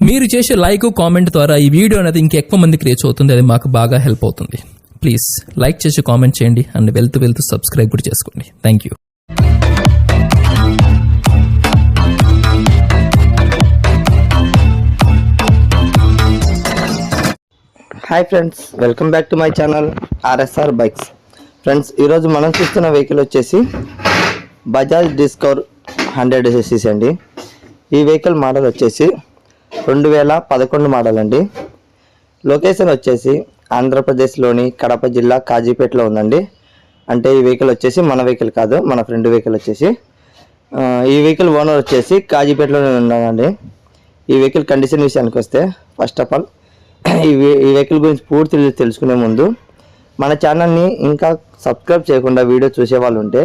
మీరు చేసే like comment ద్వారా ఈ వీడియో అనేది ఇంకెక్కువ మందికి రీచ్ అవుతుంది. అది మాకు బాగా హెల్ప్ అవుతుంది. ప్లీజ్ లైక్ చేసి కామెంట్ చేయండి అండ్ వెళ్తూ సబ్స్క్రైబ్ కూడా చేసుకోండి. Thank you. Hi friends, welcome back to my channel RSR bikes. Friends, ఈరోజు మనం చూస్తున్న వెహికల్ వచ్చేసి బజాజ్ డిస్కవర్ 100cc అండి. ఈ వెహికల్ మోడల్ వచ్చేసి 2011 మోడల్ అండి. లొకేషన్ వచ్చేసి ఆంధ్రప్రదేశ్లోని కడప జిల్లా కాజీపేటలో ఉందండి. అంటే ఈ వెహికల్ వచ్చేసి మన వెహికల్ కాదు, మన ఫ్రెండ్ వెహికల్ వచ్చేసి. ఈ వెహికల్ ఓనర్ వచ్చేసి కాజీపేటలోనే ఉన్నాడండి. ఈ వెహికల్ కండిషన్ విషయానికి వస్తే, ఫస్ట్ ఆఫ్ ఆల్ ఈ వెహికల్ గురించి పూర్తి తెలుసుకునే ముందు మన ఛానల్ని ఇంకా సబ్స్క్రైబ్ చేయకుండా వీడియో చూసే వాళ్ళు ఉంటే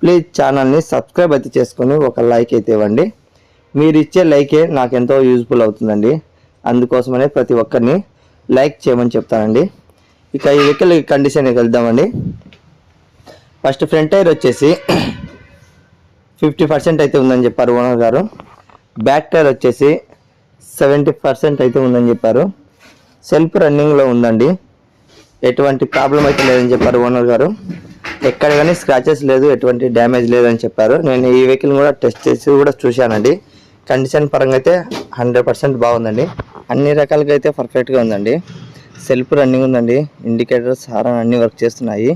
ప్లీజ్ ఛానల్ని సబ్స్క్రైబ్ అయితే చేసుకొని ఒక లైక్ అయితే ఇవ్వండి. మీరు ఇచ్చే లైకే నాకు ఎంతో యూజ్ఫుల్ అవుతుందండి. అందుకోసమనే ప్రతి ఒక్కరిని లైక్ చేయమని చెప్తానండి. ఇక ఈ వెహికల్ కండిషన్కి వెళ్దామండి. ఫస్ట్ ఫ్రంట్ టైర్ వచ్చేసి 50% అయితే ఉందని చెప్పారు ఓనర్ గారు. బ్యాక్ టైర్ వచ్చేసి 70% అయితే ఉందని చెప్పారు. సెల్ఫ్ రన్నింగ్లో ఉందండి. ఎటువంటి ప్రాబ్లం అయితే లేదని చెప్పారు ఓనర్ గారు. ఎక్కడ కానీ స్క్రాచెస్ లేదు, ఎటువంటి డ్యామేజ్ లేదని చెప్పారు. నేను ఈ వెహికల్ కూడా టెస్ట్ చేసి కూడా చూశానండి. కండిషన్ పరంగా అయితే 100% బాగుందండి. అన్ని రకాలుగా అయితే పర్ఫెక్ట్గా ఉందండి. సెల్ఫ్ రన్నింగ్ ఉందండి. ఇండికేటర్స్ హారన్ అన్నీ వర్క్ చేస్తున్నాయి.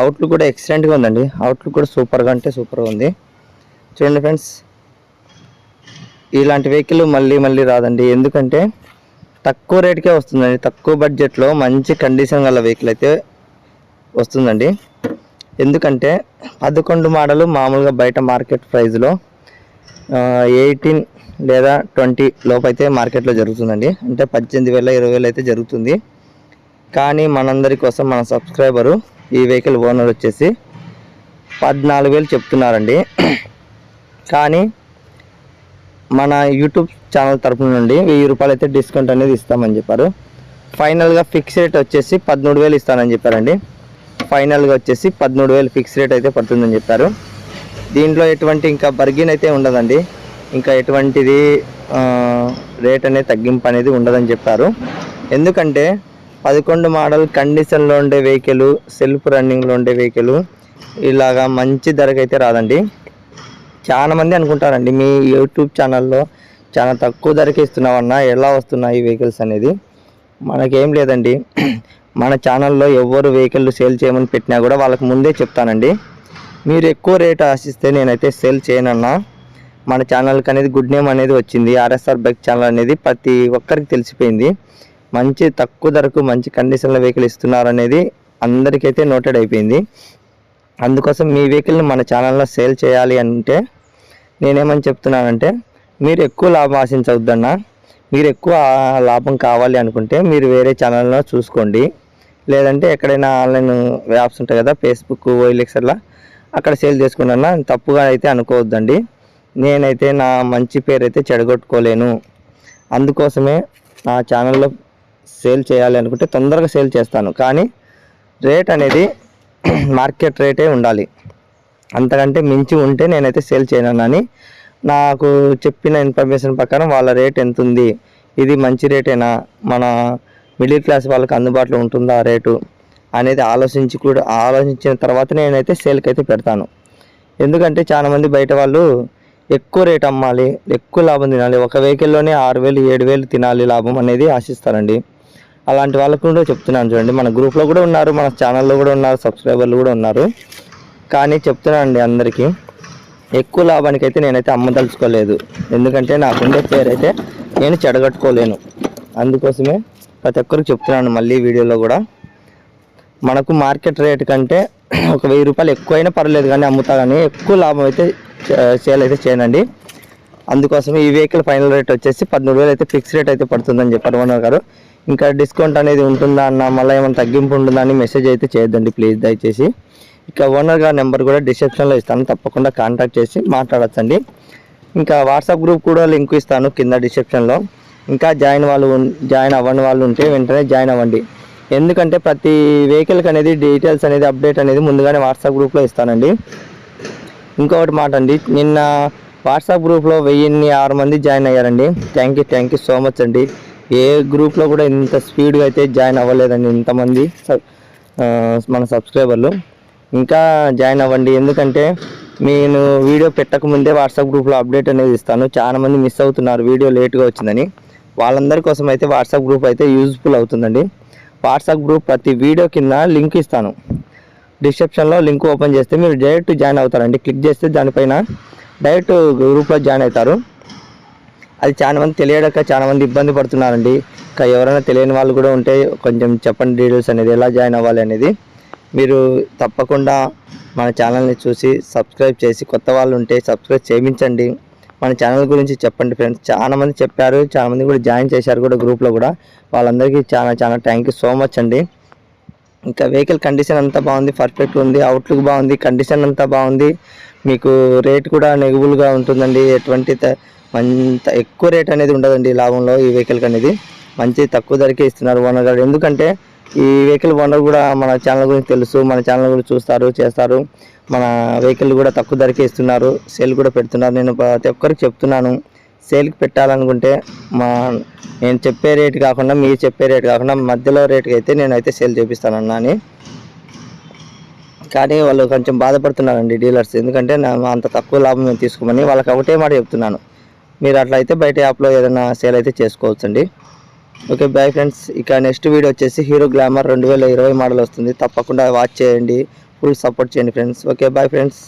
అవుట్లుక్ కూడా ఎక్సలెంట్గా ఉందండి. అవుట్లుక్ కూడా సూపర్గా అంటే సూపర్గా ఉంది. చూడండి ఫ్రెండ్స్, ఇలాంటి వెహికల్ మళ్ళీ రాదండి. ఎందుకంటే తక్కువ రేటుకే వస్తుందండి. తక్కువ బడ్జెట్లో మంచి కండిషన్ గల వెహికల్ అయితే వస్తుందండి. ఎందుకంటే 11 మోడలు మామూలుగా బయట మార్కెట్ ప్రైస్లో 18 లేదా 20 లోపు అయితే మార్కెట్లో జరుగుతుందండి. అంటే 18,000 20,000 అయితే జరుగుతుంది. కానీ మనందరి కోసం మన సబ్స్క్రైబరు ఈ వెహికల్ ఓనర్ వచ్చేసి 14,000 చెప్తున్నారండి. కానీ మన యూట్యూబ్ ఛానల్ తరఫు నుండి 1000 రూపాయలు అయితే డిస్కౌంట్ అనేది ఇస్తామని చెప్పారు. ఫైనల్గా ఫిక్స్ రేట్ వచ్చేసి 13,000 ఇస్తానని చెప్పారండి. ఫైనల్గా వచ్చేసి 13,000 ఫిక్స్ రేట్ అయితే పడుతుందని చెప్పారు. దీంట్లో ఎటువంటి ఇంకా బర్గిన్ అయితే ఉండదండి. ఇంకా ఎటువంటిది రేట్ అనేది తగ్గింపు అనేది ఉండదని చెప్పారు. ఎందుకంటే 11 మోడల్ కండిషన్లో ఉండే వెహికల్, సెల్ఫ్ రన్నింగ్లో ఉండే వెహికల్ ఇలాగా మంచి ధరకైతే రాదండి. చాలామంది అనుకుంటారండి, మీ యూట్యూబ్ ఛానల్లో చాలా తక్కువ ధరకే ఇస్తున్నామన్నా ఎలా వస్తున్నాయి ఈ వెహికల్స్ అనేది. మనకేం లేదండి, మన ఛానల్లో ఎవరు వెహికల్ సేల్ చేయమని పెట్టినా కూడా వాళ్ళకి ముందే చెప్తానండి. మీరు ఎక్కువ రేట్ ఆశిస్తే నేనైతే సేల్ చేయనన్నా. మన ఛానల్కి అనేది గుడ్ నేమ్ అనేది వచ్చింది. ఆర్ఎస్ఆర్ బైక్ ఛానల్ అనేది ప్రతి ఒక్కరికి తెలిసిపోయింది. మంచి తక్కువ ధరకు మంచి కండిషన్లో వెహికల్ ఇస్తున్నారు అనేది అందరికైతే నోటెడ్ అయిపోయింది. అందుకోసం మీ వెహికల్ని మన ఛానల్లో సేల్ చేయాలి అంటే నేనేమని చెప్తున్నానంటే, మీరు ఎక్కువ లాభం ఆశించవద్దన్నా. మీరు ఎక్కువ లాభం కావాలి అనుకుంటే మీరు వేరే ఛానల్లో చూసుకోండి. లేదంటే ఎక్కడైనా ఆన్లైన్ యాప్స్ ఉంటాయి కదా, ఫేస్బుక్, ఓఎల్ఎక్స్ అలా, అక్కడ సేల్ చేసుకున్నా తప్పుగా అయితే అనుకోవద్దండి. నేనైతే నా మంచి పేరు అయితే చెడగొట్టుకోలేను. అందుకోసమే నా ఛానల్లో సేల్ చేయాలి అనుకుంటే తొందరగా సేల్ చేస్తాను. కానీ రేట్ అనేది మార్కెట్ రేటే ఉండాలి. అంతకంటే మించి ఉంటే నేనైతే సేల్ చేయనని, నాకు చెప్పిన ఇన్ఫర్మేషన్ ప్రకారం వాళ్ళ రేట్ ఎంత ఉంది, ఇది మంచి రేటేనా, మన మిడిల్ క్లాస్ వాళ్ళకి అందుబాటులో ఉంటుందా ఆ రేటు అనేది ఆలోచించిన తర్వాత నేనైతే సేల్కి అయితే పెడతాను. ఎందుకంటే చాలామంది బయట వాళ్ళు ఎక్కువ రేట్ అమ్మాలి, ఎక్కువ లాభం తినాలి, ఒక వెహికల్లోనే 6,000 7,000 తినాలి లాభం అనేది ఆశిస్తారండి. అలాంటి వాళ్ళకు కూడా చెప్తున్నాను. చూడండి, మన గ్రూప్లో కూడా ఉన్నారు, మన ఛానల్లో కూడా ఉన్నారు, సబ్స్క్రైబర్లు కూడా ఉన్నారు. కానీ చెప్తున్నానండి అందరికీ, ఎక్కువ లాభానికి అయితే నేనైతే అమ్మదలుచుకోలేదు. ఎందుకంటే నాకుండే పేరు అయితే నేను చెడగట్టుకోలేను. అందుకోసమే ప్రతి ఒక్కరికి చెప్తున్నాను. మళ్ళీ వీడియోలో కూడా మనకు మార్కెట్ రేట్ కంటే ఒక 1000 రూపాయలు ఎక్కువైనా పర్లేదు కానీ అమ్ముతా, కానీ ఎక్కువ లాభం అయితే సేల్ అయితే చేయనండి. అందుకోసమే ఈ వెహికల్ ఫైనల్ రేట్ వచ్చేసి 13,000 అయితే ఫిక్స్ రేట్ అయితే పడుతుందని చెప్పారు ఓనర్ గారు. ఇంకా డిస్కౌంట్ అనేది ఉంటుందా అన్న, మళ్ళీ ఏమైనా తగ్గింపు ఉంటుందా అని మెసేజ్ అయితే చేయొద్దండి ప్లీజ్ దయచేసి. ఇక ఓనర్ గారి నెంబర్ కూడా డిస్క్రిప్షన్లో ఇస్తాను, తప్పకుండా కాంటాక్ట్ చేసి మాట్లాడచ్చండి. ఇంకా వాట్సాప్ గ్రూప్ కూడా లింక్ ఇస్తాను కింద డిస్క్రిప్షన్లో. ఇంకా జాయిన్ అవ్వని వాళ్ళు ఉంటే వెంటనే జాయిన్ అవ్వండి. ఎందుకంటే ప్రతి వెహికల్కి అనేది డీటెయిల్స్ అనేది అప్డేట్ అనేది ముందుగానే వాట్సాప్ గ్రూప్లో ఇస్తానండి. ఇంకొకటి మాట అండి, నిన్న వాట్సాప్ గ్రూప్లో 1006 మంది జాయిన్ అయ్యారండి. థ్యాంక్ యూ సో మచ్ అండి. ఏ గ్రూప్లో కూడా ఇంత స్పీడ్గా అయితే జాయిన్ అవ్వలేదండి ఇంతమంది మన సబ్స్క్రైబర్లు. ఇంకా జాయిన్ అవ్వండి, ఎందుకంటే నేను వీడియో పెట్టకముందే వాట్సాప్ గ్రూప్లో అప్డేట్ అనేది ఇస్తాను. చాలామంది మిస్ అవుతున్నారు వీడియో లేట్గా వచ్చిందని. వాళ్ళందరి కోసం అయితే వాట్సాప్ గ్రూప్ అయితే యూజ్ఫుల్ అవుతుందండి. వాట్సాప్ గ్రూప్ ప్రతి వీడియో కింద లింక్ ఇస్తాను. డిస్క్రిప్షన్లో లింక్ ఓపెన్ చేస్తే మీరు డైరెక్ట్ జాయిన్ అవుతారండి. క్లిక్ చేస్తే దానిపైన డైరెక్ట్ గ్రూప్లో జాయిన్ అవుతారు. అది చాలామంది తెలియక చాలామంది ఇబ్బంది పడుతున్నారండి. ఇంకా ఎవరైనా తెలియని వాళ్ళు కూడా ఉంటే కొంచెం చెప్పండి డీటెయిల్స్ అనేది, ఎలా జాయిన్ అవ్వాలి అనేది. మీరు తప్పకుండా మన ఛానల్ని చూసి సబ్స్క్రైబ్ చేసి, కొత్త వాళ్ళు ఉంటే సబ్స్క్రైబ్ చేయించండి. మన ఛానల్ గురించి చెప్పండి ఫ్రెండ్స్. చాలామంది చెప్పారు, చాలామంది కూడా జాయిన్ చేశారు కూడా గ్రూప్లో కూడా. వాళ్ళందరికీ చాలా థ్యాంక్ యూ సో మచ్ అండి. ఇంకా వెహికల్ కండిషన్ అంతా బాగుంది, పర్ఫెక్ట్ ఉంది, అవుట్లుక్ బాగుంది, కండిషన్ అంతా బాగుంది. మీకు రేట్ కూడా నెగిబుల్గా ఉంటుందండి. ఎటువంటి అంత ఎక్కువ రేట్ అనేది ఉండదండి లాభంలో ఈ వెహికల్కి అనేది. మంచి తక్కువ ధరకే ఇస్తున్నారు ఓనర్ గారు. ఎందుకంటే ఈ వెహికల్ ఓనర్ కూడా మన ఛానల్ గురించి తెలుసు, మన ఛానల్ కూడా చూస్తారు, చేస్తారు. మన వెహికల్ కూడా తక్కువ ధరకే ఇస్తున్నారు, సేల్ కూడా పెడుతున్నారు. నేను ప్రతి ఒక్కరికి చెప్తున్నాను, సేల్కి పెట్టాలనుకుంటే నేను చెప్పే రేట్ కాకుండా, మీరు చెప్పే రేట్ కాకుండా మధ్యలో రేటుకి అయితే నేనైతే సేల్ చేపిస్తానన్నా అని. కానీ వాళ్ళు కొంచెం బాధపడుతున్నారండి డీలర్స్, ఎందుకంటే అంత తక్కువ లాభం మేము తీసుకోమని. వాళ్ళకి ఒకటే మాట చెప్తున్నాను, మీరు అట్లా అయితే బయట యాప్లో ఏదైనా సేల్ అయితే చేసుకోవచ్చండి. Okay bye friends. ఇక నెక్స్ట్ వీడియో వచ్చేసి హీరో గ్లామర్ 2020 మోడల్ వస్తుంది. తప్పకుండా వాచ్ చేయండి, ఫుల్ సపోర్ట్ చేయండి ఫ్రెండ్స్. Okay bye friends.